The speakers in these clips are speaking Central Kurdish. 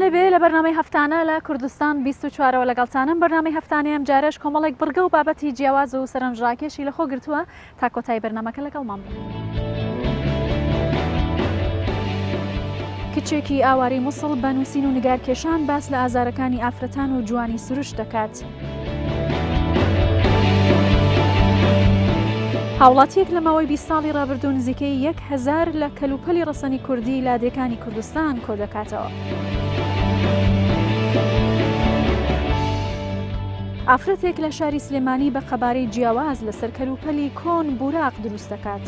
لەبێ لە بەرنامەی هەفتانە لە کوردستان 24ەوە لەگەڵتانم. بەرنامەی هەفتانەیەم جارش کۆمەڵێک بڕگە و بابەتی جیاواز و سەرنجڕاکێشی لەخۆ گرتووە تا کۆتایی بەرنامەکە لەگەڵمان بن. کچێکی ئاواری مووسڵ بە نووسین و نیگارکێشان باس لە ئازارەکانی ئافرەتان و جوانی سروش دەکات. هاوڵاتیەک لە ماوەی 20 ساڵی ڕابردوو نزیکەی 1000 لە کەلوپەلی ڕەسەنی کوردی لادێکانی کوردستان کۆ دەکاتەوە. ئافرەتێک لە شاری سلێمانی بە قەبارەی جیاواز لەسەر کەلوپەلی کۆن بوراق دروست دەکات.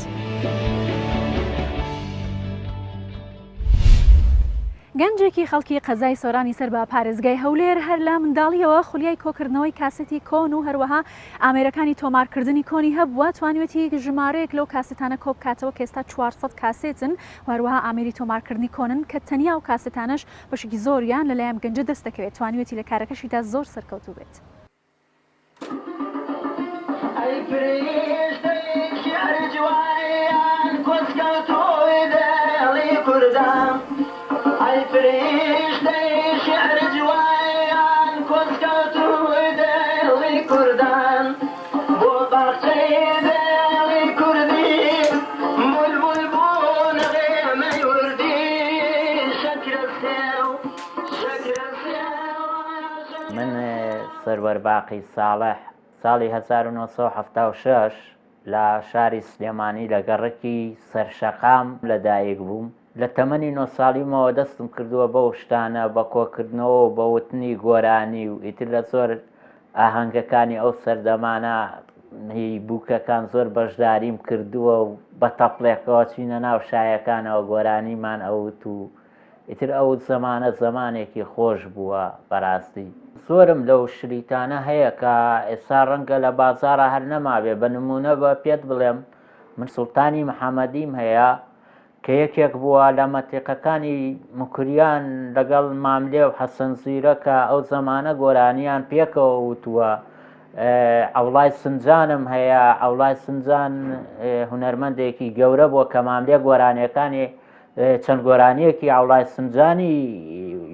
گەنجێکی خەڵکی قەزای سۆرانی سەر بە پارێزگای هەولێر هەر لە منداڵیەوە خولیای کۆکردنەوەی کاسێتی کۆن و هەروەها ئامێرەکانی تۆمارکردنی کۆنی هەبووە توانوێتی ژمارەیەک لەو کاسێتانە کۆ بکاتەوە کە ئێستا 400 کاسێتن و هەروەها ئامێری تۆمارکردنی کۆنن کە تەنیا و کاسێتانەش بەشێکی زۆریان لەلایەن گەنجە دەست دەکەوێت توانوێتی لە کارەکەشیدا زۆر سەرکەوتوو بێت. من سەروەر باقی ساڵح ساڵی 1976 لە شاری سلێمانی لە گەڕێکی سەرشەقام لەدایک بووم. لە تەمەنی 9 ساڵیمەوە دەستم کردووە بەو شتانە بە کۆکردنەوە و بە وتنی گۆرانی و ئیتر لە زۆر ئاهەنگەکانی ئەو سەردەمانە بووکەکان زۆر بەشداریم کردووە و بە تەپڵێکەوە چینە ناو شایەکانەوە گۆرانیمان ئەوت و ئیتر ئەو زەمانە زەمانێکی خۆش بووە بەڕاستی. زۆرم لەو شریتانە هەیە کە ئێستا ڕەنگە لە بازاڕە هەر نەمابێ. بە نمونە بە پێت بڵێم من سوڵتانی محەممەدیم هەیە کە یەکێک بووە لە مەتیقەکانی مکریان لەگەڵ ماملێ و حەسەن زیرەکە ئەو زەمانە گۆرانیان پێکەوە وتووە. ئەوڵای سنجانم هەیە. ئەوڵای سنجان هونەرمەندێکی گەورە بووە کە ماملێ گۆرانیەکانی چەند گۆرانیەکی ئەوڵای سنجانی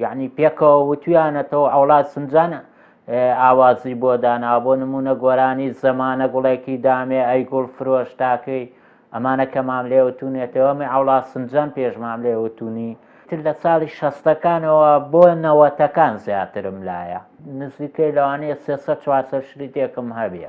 یعنی پێکەوە وتویانەتەوە ئەوڵای سنجان ئاوازی بۆ دانا. بۆ نمونە گۆرانی زەمانە گوڵێکی دامێ ئەی گوڵ فرۆش تاکەی ئەمانە کە ماملێ وتونێتەوە می ئەوڵای سنجان پێش ماملێ وتونی. تر لە ساڵی 60ەکانەوە بۆ 90ەکان زیاترم لایە نزیکەی لەوانەیە 300-400 شریتێکم هەبێ.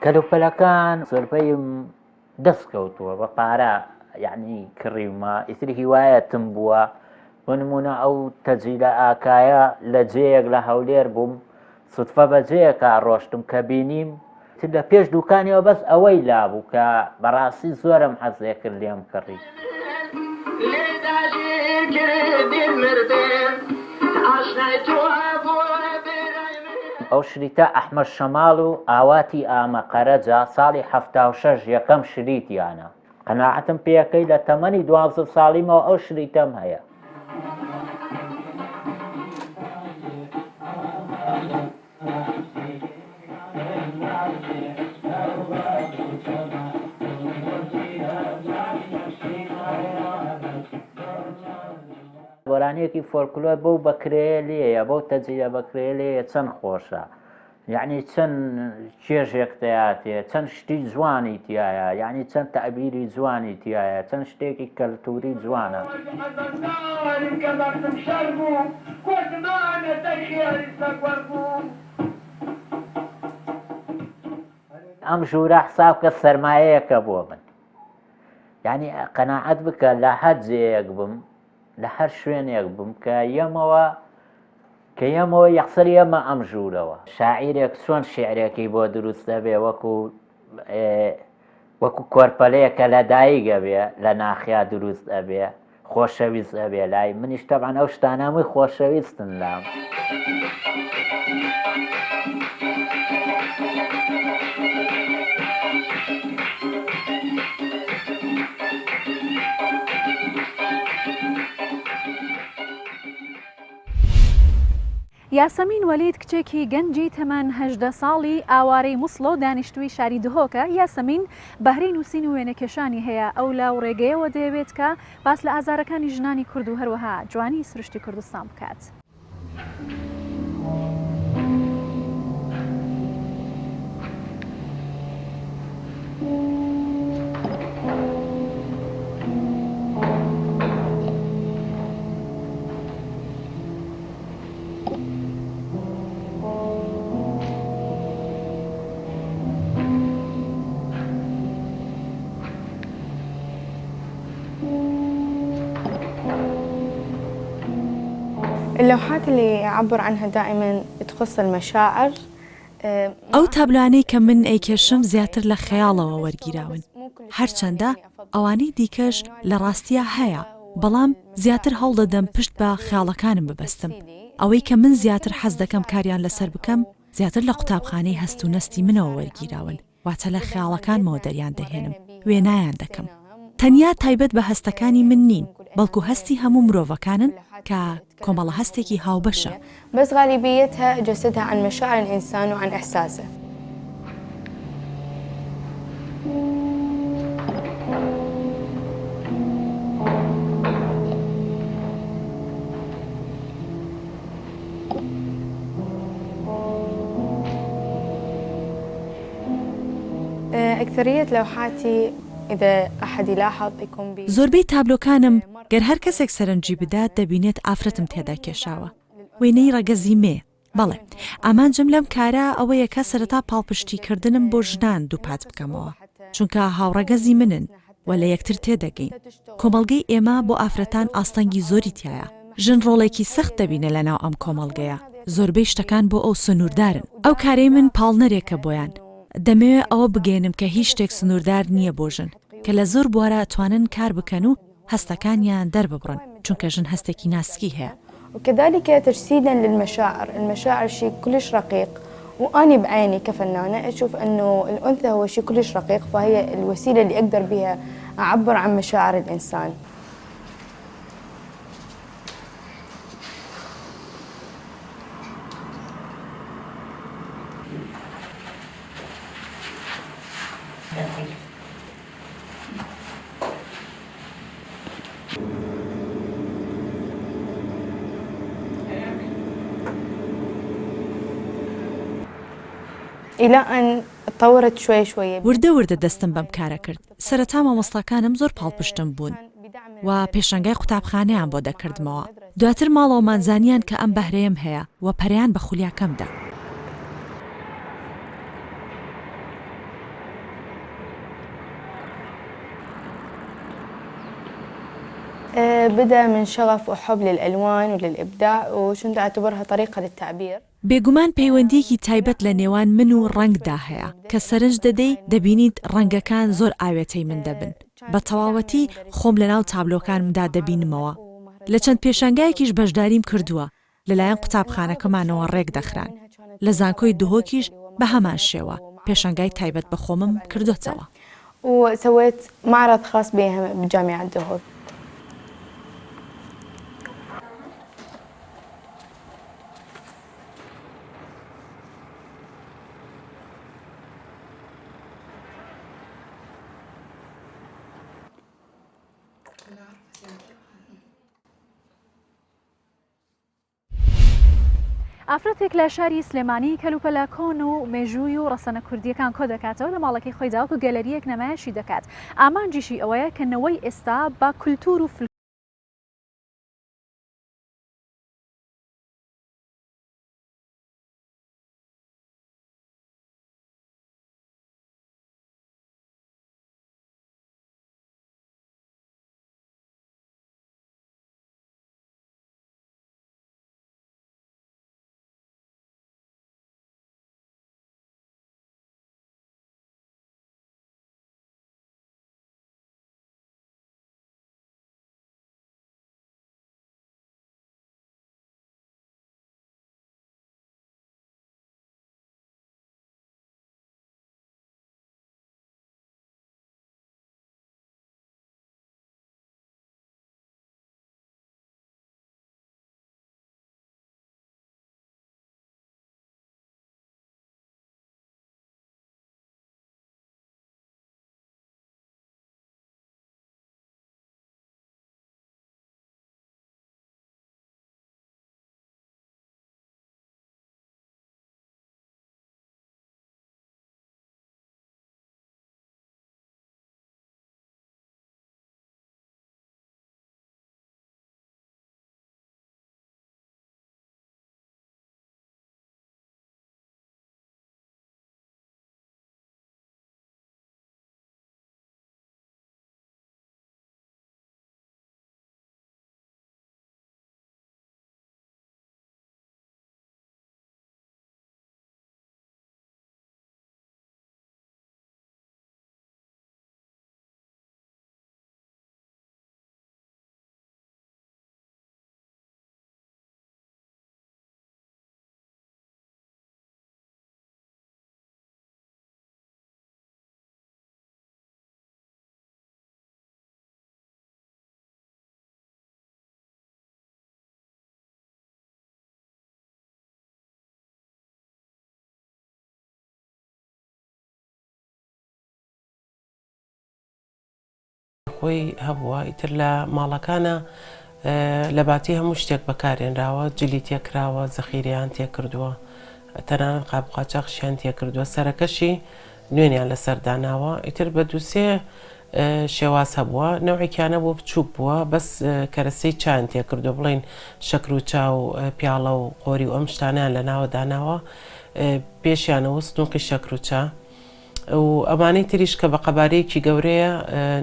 کەلوپەلەکان زۆربەیم دەست کەوتووە بە پارە یعنی کڕیمە ئیتر هیوایەتم بووە. بۆ نمونە ئەو تەجیلە ئاکایە لە جێیەک لە هەولێر بووم سوتفە بە جەیەکە ڕۆشتم کە بینیم تر لە پێش دوکانیەوە بەس ئەوەی لابوو کە بەڕاستی زۆرم حەزێ کرد لێم کڕی. ئەو شریتە ئەحمەد شەماڵ و ئاواتی ئامەقەرەجە ساڵی 76 یەکەم شریتیانە. قەناعەتم پێەکەی لە تەمەنی 12 ساڵیمەوە ئەو شریتەم هەیە. گۆرانیەکی فۆلکلۆر بەو بەکرێ لێیە بەو تەجیە بەکرێ لێیە چەند خۆشە. یعنی چەند چێژێک تایاتێ چەند شتی جوانی تایە یعنی چەند تەعبیری جوانی تایە چەند شتێکی کەلتوری جوانە ئەم ژوورە حساب کە سەرمایەیەکە بۆ من یعنی قەناعەت بکە لە هەر جێیەک بم لە هەر شوێنێک بم کە یەمەوە یەخسەر ئێمە ئەم ژوورەوە شاعیرێک چۆن شیعرێکی بۆ دروستە بێ وەکو کۆرپەلەیەکە لە دایکە بێ لە ناخیا دروست ئەبێ خۆشەویست ئەبێ لای منیش تەبعەن ئەو شتانەمووی خۆشەویستن لام. یاسەمین وەلید کچێکی گەنجی تەمەن 18 ساڵی ئاوارەی موسڵۆ دانیشتووی شاری دهۆکە. یاسەمین بەهرەی نووسین و وێنەکێشانی هەیە ئەو لەو ڕێگەیەوە دەیەوێت کە باس لە ئازارەکانی ژنانی کورد و هەروەها جوانی سروشتی کوردستان بکات. اللوحات اللي أعبر عنها دائما تخص المشاعر. ئەو تابلوانەی کە من ئەیکێشم زیاتر لە خەیاڵەوە وەرگیراون هەرچەندە ئەوانەی دیکەش لە ڕاستیە هەیە بەڵام زیاتر هەوڵ دەدەم پشت بە خەیاڵەکانم ببەستم. ئەوەی کە من زیاتر حەز دەکەم کاریان لەسەر بکەم زیاتر لە قوتابخانەی هەست و نەستی منەوە وەرگیراون واتە لە خەیاڵەکانمەوە دەریان دەهێنم وێنایان دەکەم. تەنیا تایبەت بە هەستەکانی من نین بەڵکو هەستی هەموو مرۆڤەکانن کە کۆمەڵە هەستێکی هاوبەشە. بس غالبيتها جسدها عن مشاعر الإنسان وعن إحساسه. أكثرية لوحاتي إذا أحد يلاحظ يكون زۆربەی تابلۆکانم گەر هەر کەسێک سەرنجی بدات دەبینێت ئافرەتم تێدا کێشاوە وێنەی ڕەگەزی مێ. بەڵێ ئامانجم لەم کارە ئەوەیە کە سەرەتا پاڵپشتیکردنم بۆ ژنان دووپات بکەمەوە چونکە هاوڕەگەزی منن و لە یەکتر تێدەگەین. کۆمەڵگەی ئێمە بۆ ئافرەتان ئاستەنگی زۆری تایە. ژن ڕۆڵێکی سەخت دەبینە لە ناو ئەم کۆمەڵگەیە. زۆربەی شتەکان بۆ ئەو سنووردارن. ئەو کارەی من پاڵنەرێکە بۆیان. دەمەوێت ئەوە بگەێنم کە هیچ شتێک سنووردار نییە بۆ ژن کە لە زۆر بوارە ئەتوانن کار بکەن و هەستەکانیان دەرببڕن چونکە ژن هەستێکی ناسکی هەیە. وكذلك تجسيدا للمشاعر. المشاعر شيء كلش رقيق وأني بعيني كفنانة أشوف أنه الأنثى هو شيء كلش رقيق فهي الوسيلة اللي أقدر بها أعبر عن مشاعر الإنسان. إلى أن تطورت شوي شوي. وردە دەستم بەم کارە کرد. سەرەتا مامۆستاکانم زۆر پاڵپشتم بوون و پێشەنگای قوتابخانەیان بۆ دەکردمەوە. دواتر ماڵەوەمان زانیان کە ئەم بەهرەیەم هەیە و پەریان بە خولیاکەمدا. بدأ من شغف وحب للألوان وللإبداع وكنت أعتبرها طريقة للتعبير. بێگومان پەیوەندیەکی تایبەت لە نێوان من و ڕەنگدا هەیە کە سەرنج دەدەی دەبینیت ڕەنگەکان زۆر ئاوێتەی من دەبن. بە تەواوەتی خۆم لەناو تابلۆکانمدا دەبینمەوە. لە چەند پێشەنگایەکیش بەشداریم کردووە لەلایەن قوتابخانەکەمانەوە ڕێک دەخران. لە زانکۆی دهۆکیش بە هەمان شێوە پێشەنگای تایبەت بە خۆمم کردوتەوە. وسويت معرض خاص بها بجامعة دهوك. ئافرەتێک لە شاری سلێمانی کەلوپەلە کۆن و مێژووی و ڕەسەنە کوردیەکان کۆ دەکاتەوە لە ماڵەکەی خۆی داوەکو گەلەریەک نمایشی دەکات. ئامانجیشی ئەوەیە کە نەوەی ئێستا بە کولتور و خۆی هەبووە ئیتر لە ماڵەکانە لە باتی هەموو شتێک بەکارێنراوە، جلی تێکراوە، زەخیریان تێکردووە، تەنانەت قاپقاچاقشیان تێکردووە، سەرەکەشی نوێنیان لەسەرداناوە. ئیتر بە دووسێ شێواز هەبووە، نەوعێکیانە بۆ بچووک بووە، بەس کەرەسەی چیان تێکردو بڵین شەکر و چاو پیاڵە و قۆری و ئەم شتانیان لە ناوە داناوە، پێشیانەوە سنووقی شەکر و چا و ئەمانەی تریش کە بە قەبارەیەکی گەورەیە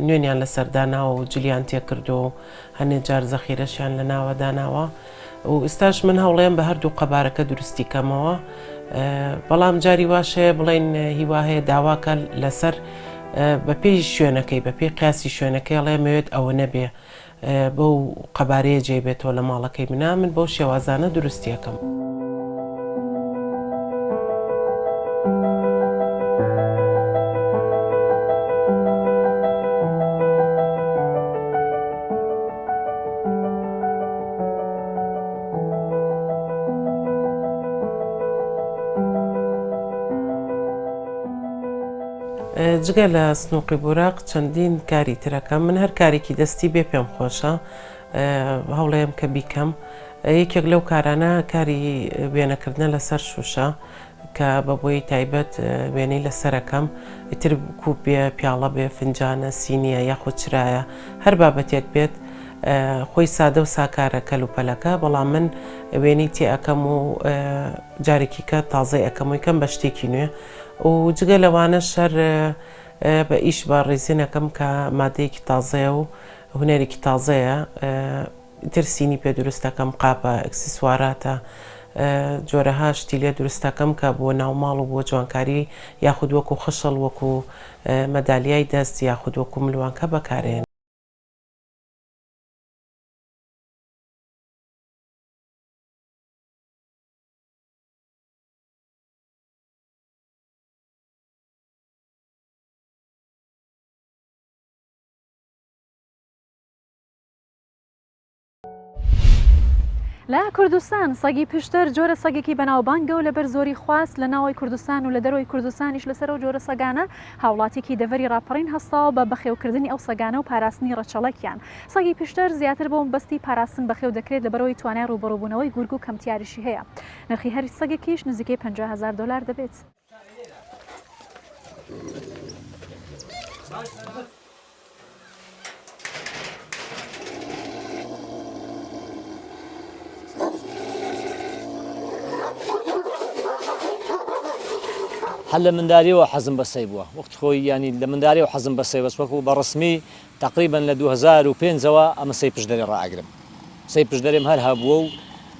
نوێنیان لە سەرداناوە و جلیان تێکردو و هەنێ جار زەخیرەشیان لە ناوە داناوە و ئێستاش من هەوڵێم بە هەردوو قەبارەکە دروستی کەمەوە، بەڵام جاری واشەیە بڵین هیوا هەیە داواکە لەسەر بە پێی شوێنەکەی بە پێی قیاسی شوێنەکەی ئەڵێ مەوێت ئەوە نەبێ بەو قەبارەیە جێبێتەوە لە ماڵەکەی منە، من بەو شێوازانە دروستیەکەم. جگە لە سنووقی بوراق چەندین کاری ترەکەم، من هەر کارێکی دەستی بێ پێم خۆشە، هەوڵەیەم کە بیکەم. یەکێک لەو کارانە کاری وێنەکردنە لەسەر شوشە کە بە بۆی تایبەت وێنەی لەسەرەکەم، ئیتر کووپ بێ، پیاڵە بێ، فنجانە، سینیە یاخود چرایە، هەر بابەتێک بێت خۆی سادە و ساکارە کەلوپەلەکە، بەڵام من وێنەی تێ ئەەکەم و جارێکی کە تازای ئەەکەم و یکەم بە شتێکی نوێ و جگە لەوانە شەر بە ئیش بە ڕێزینەکەم کە مادەیەکی تازەیە و هونەرێکی تازەیە، ترسینی پێ دروستەکەم، قاپە ئەکسسواراتە، جۆرەها شتی لێ دروستەکەم کە بۆ ناوماڵ و بۆ جوانکاری یاخود وەکو خشەڵ وەکو مەدالیای دەست یاخود وەکو ملوانکە بەکارێن. لە کوردستان سەگی پشتەر جۆرە سەگێکی بەناوبانگە و لەبەر زۆری خواست لە ناوی کوردستان و لە دەرەوەی کوردستانیش لەسەر و جۆرە سەگانە هاوڵاتێکی دەڤەری ڕاپەڕین هەستاوە بە بەخێوکردنی ئەو سەگانە و پاراستنی ڕەچەڵەکیان. سەگی پشتەر زیاتر بۆ بەستی پاراستن بەخێو دەکرێت لەبەرەوەی توانای ڕوبەڕووبوونەوەی گورگ و کەمتیاریشی هەیە. نرخی هەر سەگێکیش نزیکەی $50,000 دەبێت. هەر لە منداریەوە حەزم بەسەی بووە وەخت خۆی ینی لە منداریەوە حەزم بەسەی بەس وەکو بە ڕسمی تقریبا لە 2005ەوە ئەمە سەی پشدەری ڕائەگرم سەی پشدەرێم هەر هەبووە و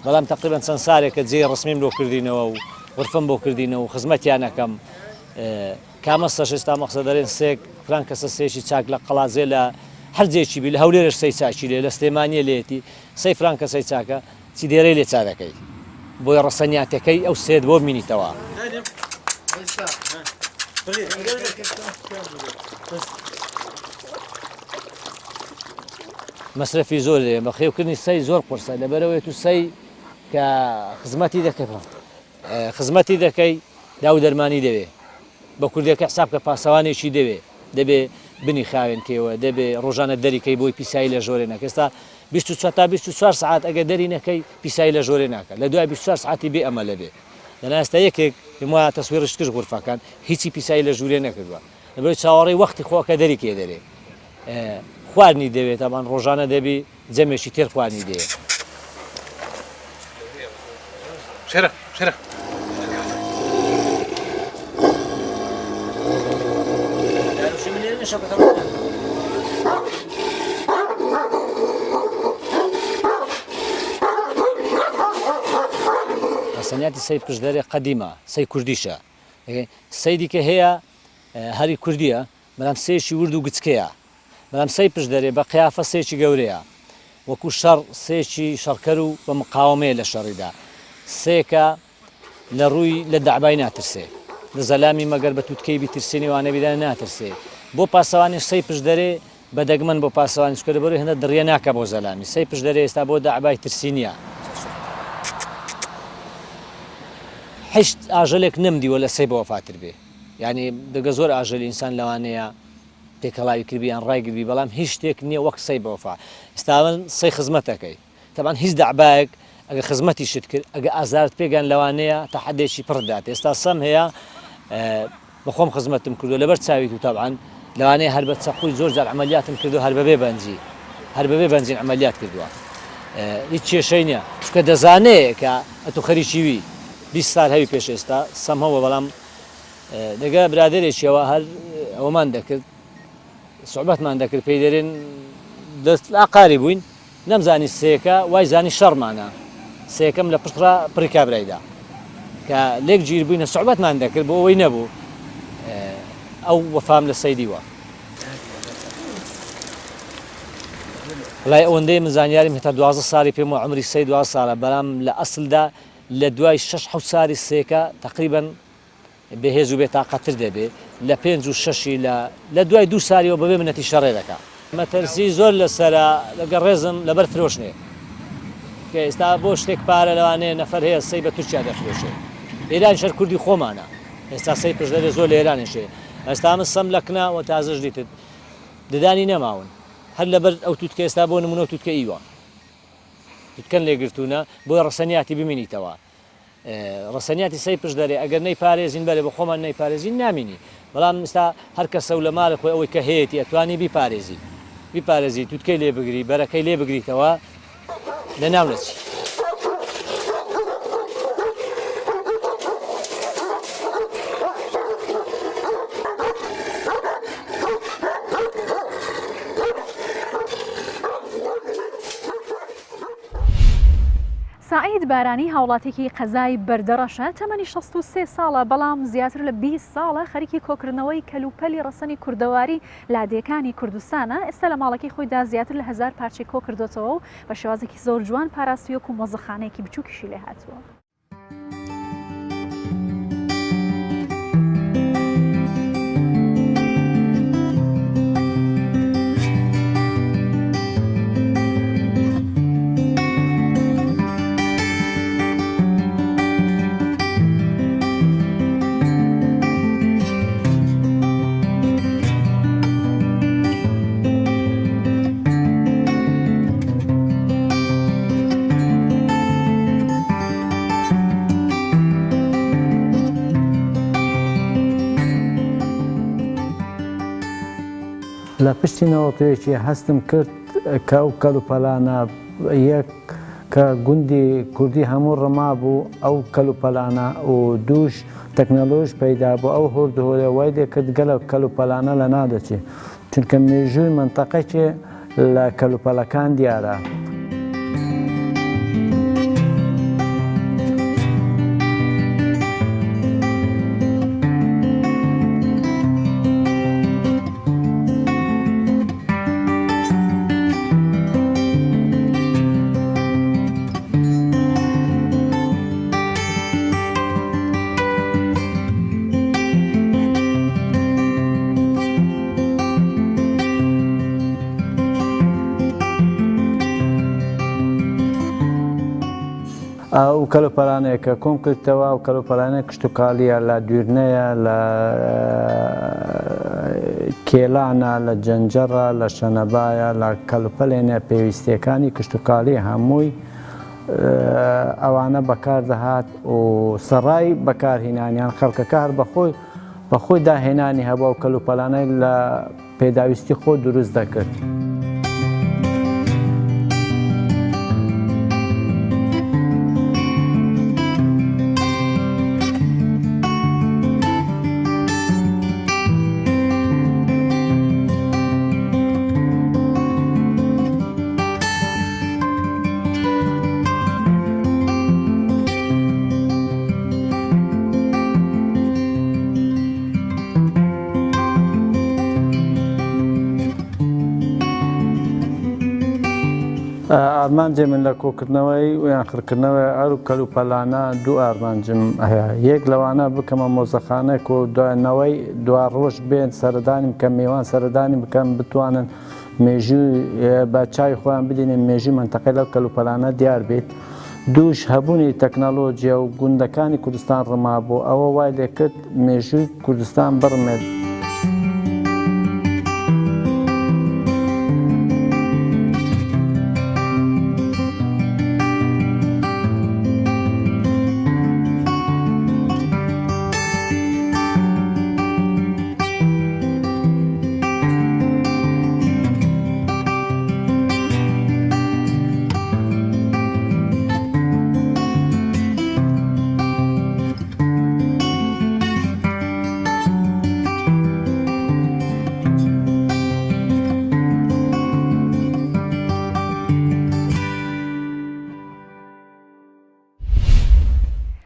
بەڵام تقریبا چەند سارێکە جێی ڕسمیم بۆ کردینەوە و غرفەم بۆ کردینەوە و خزمەتیان ئەەکەم کامەستەش ئێستا مەقسە دەرێن سێک فران کەسە سێشی چاک لە قەڵازێ لە هەر جێکی بی لە هەولێرش سەی چاکی لێ لە سلێمانیە لێتی سەی فران کەسەی چاکە چی دێرەی لێ چارەکەی بۆی ڕەسەنیاتەکەی ئەو سێت بۆ بینیتەوە. مەسرەفی زۆر لێ بەخێوکردنی سەی زۆر قورسە لەبەرەوەی تو سەی کە خزمەتی دەکەی داو دەرمانی دەوێ بە کوردەکە حساب کە پاسەوانێکی دەبێ بنی خاوێن تێوە دەبێ ڕۆژانە دەریکەی بۆی پیسایی لە ژۆرێ نەکە ئێستا 24 تا 24 ساعت ئەگە دەری نەکەی پیسایی لە ژۆرێ ناکە لە دوای 24 ساعتی بێ ئەمە لەبێ لەناستا یەکێک وایە تەسوێرش کرد غورفەکان هیچی پیسایی لە ژوورێ نەکردووە لەبەر چاوەڕێی وەختی خۆکە دەریکێ دەرێ خواردنی دەوێت ئەمان ڕۆژانە دەبی جەمێکی تێر خواردنی دەوێت. سەنیاتی سەی پشدەرێ قەدیمە سەی کوردیشە سەی دیکە هەیە هەری کوردیە بەڵام سێشی ورد و گچکەیە بەڵام سەی پشدەرێ بە قیافە سێکی گەورەیە وەکو شەڕ سێکی شەڕکەر و بە مقاومەیە لە شەڕیدا سێکە لە ڕووی لە دەعبای ناترسێ لە زەلامی مەگەر بە تووتکەی بیترسێنی وانە بیدان ناترسێ بۆ پاسەوانی سەی پشدەرێ بە دەگمەن بۆ پاسەوانی شکە لەبەرەوەی هەندە دڕیە ناکە بۆ زەلامی سەی پشدەرێ ئێستا بۆ دەعبای ترسی نییە. هیچ ئاژەلێک نەمدیوە لە سەی بە وەفاتر بێ یعنی دەگە زۆر ئاژەلی ئینسان لەوانەیە تێکەڵاوی کردیان ڕایگربی بەڵام هیچ شتێک نییە وەک سەی بە وەفا ئێستا سەی خزمەتەکەی تەبان هیچ دەعبایەک ئەگە خزمەتی شت کرد ئەگە ئازارت پێگان لەوانەیە تا حدێکی پڕدات ئێستا سەم هەیە بەخۆم خزمەتم کردو لەبەر چاویت و تابعاً لەوانەیە هەر بە چەقوی زۆر جار عملیاتم کردو هەر بەبێ بەنزین عملیات کردووە هیچ کێشەی نییە چکە دەزانەیە کە ئەتو خەریکیوی 20 سال هەوی پێش ئێستا سەم هەوە بەڵام دەگە برادێرێکیەوە هەر ئەومان دەکرد سوحبەتمان دەکرد پێی دەرێن دەست ئاقاری بووین نەمزانی سێکە وای زانی شەڕمانە سێکەم لە پشتڕا پڕی کابرایدا کە لێک گیر بووینە سوحبەتمان دەکرد بۆ ئەوەی نەبوو ئەو وەفام لە سەیدیوە وڵای ئەوەندەی من زانیاریم هێتا 12 ساڵی پێم وە عمری سەی 12 ساڵە بەڵام لە ئەسڵدا لە دوای 6 ساری سێکە تقریبا بەهێز و بێتاقەتر دەبێت لە 5 و 6 لە دوای 2 ساریەوە بەبێ منەتی شەڕێ دەکات مەتەرسی زۆر لەسەرە لەگەڵ ڕێزم لەبەر فرۆشنێ کە ئێستا بۆ شتێک پارە لەوانەیە نەفەر هەیە سەی بە تورکیا دەفرۆشێ ئێران شەر کوردی خۆمانە ئێستا سەی پشدەرێ زۆر لە ئێرانیشێ ئێستا من سەم لە کناوە تازەش دیتت ددانی نەماون هەر لەبەر ئەو تووتکە ئێستا بۆ نمونە تووتکە ئیوە تووتکەن لێگرتوونە بۆی ڕەسەنیاتی ببینیتەوە ڕەسەنیاتی سەی پشدەرێ ئەگەر نەیپارێزین بەرێ بە خۆمان نەیپارێزین نامینی بەڵام ئێستا هەر کەسە و لە ماڵی خۆی ئەوەی کە هەیەی ئەتوانی بیپارێزی تووتکەی لێ بگری بەرەکەی لێ بگریتەوە لە ناو نەچی. سعید بارانی هاوڵاتێکی قەزای بەردەڕەشە تەمەنی 63 ساڵە بەڵام زیاتر لە 20 ساڵە خەریکی کۆکردنەوەی کەلوپەلی ڕەسەنی کوردەواری لادێکانی کوردستانە ئێستا لە ماڵەکەی خۆیدا زیاتر لە 1000 پارچەی کۆ کردوتەوە و بە شێوازێکی زۆر جوان پاراستویەک و مۆزەخانەیەکی بچووکیشی لێ هاتووە. لە پشتی نەوەتەیەکی هەستم کرد کە ئەو کەلوپەلانە یەک کە گوندی کوردی هەموو ڕما بوو ئەو کەلوپەلانە و دووش تەکنەلۆژ پەیدا بوو ئەو هۆردهۆرە وای لێ کرد گەلە کەلوپەلانە لە نادەچێت چونکە مێژووی منتەقەیەکێ لە کەلوپەلەکان دیارە. ئەو کەلوپەلانەیە کە کۆم کردەوە و کەلوپەلانە کشتتوکالیە لە دوورنەیە لە کێلانە لە جەنجەڕە لە شەنەبایە لە کەلوپەلێنە پێویستیەکانی کشتتوکالی هەمووی ئەوانە بەکار دەهات و سەڕای بەکارهێنانیان خەڵکەکە هەر بەخۆی داهێنانی هەبوو و کەلوپەلانەی لە پێداویستی خۆ دروست دەکرد. ئارمانجێ من لە کۆکردنەوەی و یانخڕکردنەوەی ئەر و کەلوپەلانە دوو ئارمانجم هەیە. یەک لەوانە بکەمە مۆزەخانەێک و دوانەوەی دوا ڕۆژ بێن سەردانی بکەم میوان سەردانی بکەم بتوانن مێژووی بە چای خۆیان بدێنێن مێژوی منتەقەی لەو کەلوپەلانە دیار بێت. دووش هەبوونی تەکنەلۆجیا و گوندەکانی کوردستان ڕما بوو ئەوە وای لێ کرد مێژووی کوردستان بڕمێت.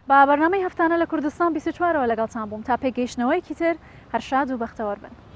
با بەرنامەی هەفتانە لە کوردستان 24ەوە لەگەڵتان بووم تا پێگەیشتنەوەیکی تر هەر شاد و بەختەوەر بن.